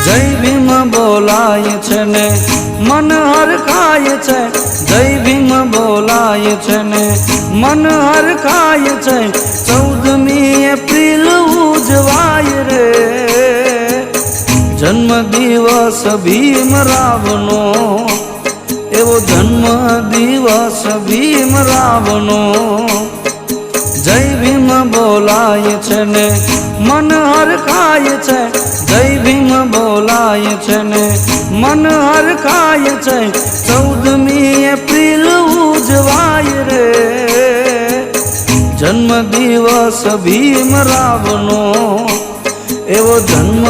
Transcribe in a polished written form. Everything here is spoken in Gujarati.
જય ભીમ બોલાય છે ને મન હરખાય છે, જય ભીમ બોલાય છે ને મન હરખાય છે। 14મી એપ્રિલ ઉજવાય રે, જન્મ દિવસ ભીમરાવનો, એવો જન્મ દિવસ ભીમરાવનો। જય ભીમ બોલાય છે ને મન હરખાય છે, જય ભીમ બોલાય છે ને મન હરખાય છે। 14મી એપ્રિલ ઉજવાય રે, જન્મ દિવસ ભીમરાવનો, એવો જન્મ